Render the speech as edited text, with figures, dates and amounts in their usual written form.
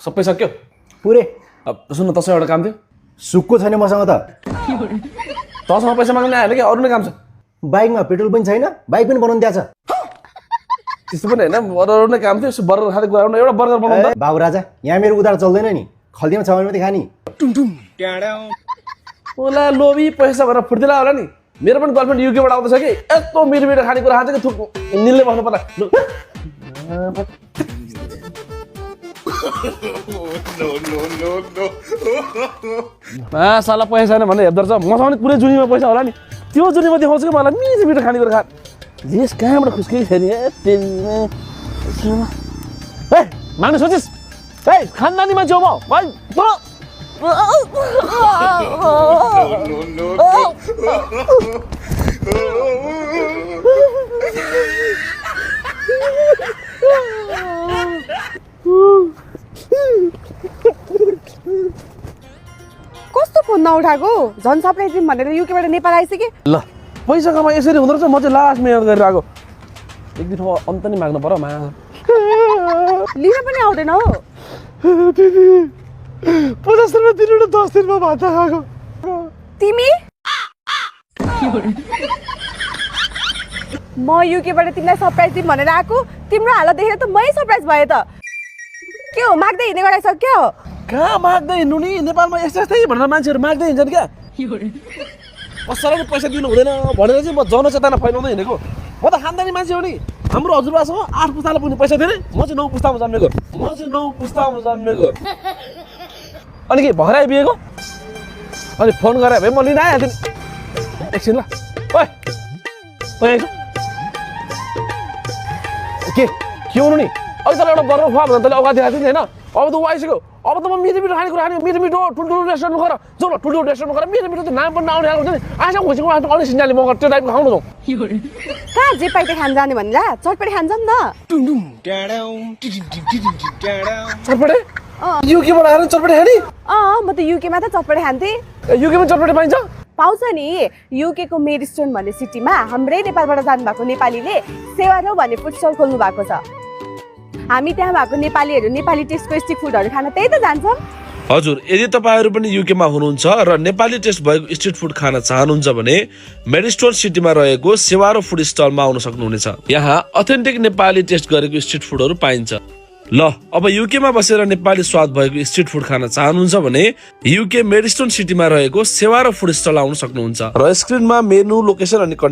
सबै सक्यो पुरै। अब सुन्न तसँग एउटा काम थियो सुक्को छैन मसँग त। तसँग पैसा माग्नु आयो कि अरू नै काम छ बाइकमा पेट्रोल पनि छैन, बाइक पनि बनाउनु दिएको छ। त्यस्तो पनि होइन अरू नै काम थियो यसो बर्गर खाँदै कुरा गर्नु एउटा बर्गर बनाउनु त बाबु राजा यहाँ मेरो उधार चल्दैन नि, खल्तीमा छ भने मात्रै खानी। ओला लोभी पैसा भएर फुर्तिला होला नि। मेरो पनि गर्लफ्रेन्ड युकेबाट आउँदैछ कि यस्तो मिठो मिठो खानेकुरा खान्छ कि थुक निल्ने बस्नु पर्ला। साला पैसा छैन भने हेर्दो रहेछ मसँग पनि पुरै जुनीमा पैसा होला नि त्यो जुनीमा देखाउँछु कि मलाई मिठो मिठो खानेकुरा खा जेस कहाँबाट खुस्कियो फेरि माग्नु सोचिस् खानदानी मान्छे हो म कस्तो फोन नउठाएको झन् सरप्राइज दिम भनेर युकेबाट नेपाल आइसके। ल पैसा कमा यसरी हुँदो रहेछ म चाहिँ लास्ट मेहनत गरेर आएको एक दिन अन्त नि माग्नु पर्यो मा लिन पनि आउँदैन हो। 50 रुपियाँ दिनु 10 दिनमा भात खाएको तिमी म युकेबाट तिमीलाई सरप्राइज दिम भनेर आएको, तिम्रो हालत देखेर त मै सरप्राइज भए त। के हो माग्दै हिँड्ने गराइसक्यो? कहाँ माग्दै हिँड्नु नि नेपालमा यस्तै भनेर मान्छेहरू माग्दै हिँड्छन् क्या कसैलाई पैसा दिनु हुँदैन भनेर चाहिँ म जनचेतना फैलाउँदै हिँडेको। म त खानदानी मान्छे हो नि। हाम्रो हजुरबासँग 8 पुस्ताले पुग्ने पैसा थिएन म चाहिँ 9 पुस्तामा जन्मेको अनि के भर्खरै बिहेको अनि फोन गरे भए म लिन आइहाल्थेँ नि एकछिन ल ओइ के हुनु नि अघि तँलाई एउटा बर्गर खुवा भने तैँले अगाडि देखाएको थिएँ नि होइन अब त ऊ आइसक्यो अब त म मिठो मिठो खानेकुरा खाने मिठो मिठो ठुल्ठुलो रेस्टुरेन्टमा गएर जाउँ न ठुल्ठुलो रेस्टुरेन्टमा गएर मिठो मिठो नाम पनि नआउने खाएको हुन्छ नि आइसक्यो खुसीको अलिक सिन्जाले मगर त्यो टाइपको खाउँ न जाउँ कहाँ जे पाइते खान जाने भन्ला चटपटी खान्छ नि त। चटपटे युकेबाट आएर चटपटे खाने म त युकेमा त चटपटी खान्थेँ। युकेमा चटपटे पाइन्छ पाउँछ नि। युकेको मेरिस्टोन भन्ने सिटीमा हाम्रै नेपालबाट जानुभएको नेपालीले सेवारो भन्ने फुड स्टल खोल्नु भएको छ। हामी त्यहाँ भएको नेपालीहरू नेपाली टेस्टको स्ट्रिट फुडहरू खान त्यही त जान्छौँ। हजुर यदि तपाईहरु पनि युकेमा हुनुहुन्छ र नेपाली टेस्ट भएको स्ट्रिट फुड खान चाहनुहुन्छ भने मेरिस्टोन सिटीमा रहेको सेवारो फुड स्टलमा आउन सक्नुहुनेछ। यहाँ अथेन्टिक नेपाली टेस्ट गरेको स्ट्रिट फुडहरू पाइन्छ। ल अब युकेमा बसेर नेपाली स्वाद भएको स्ट्रिट फुड खान चाहनुहुन्छ भने युके मेरिस्टोन सिटीमा रहेको सेवारो फुड स्टल आउन सक्नुहुन्छ र स्क्रिनमा मेनु लोकेसन अनि कन्ट्याक्ट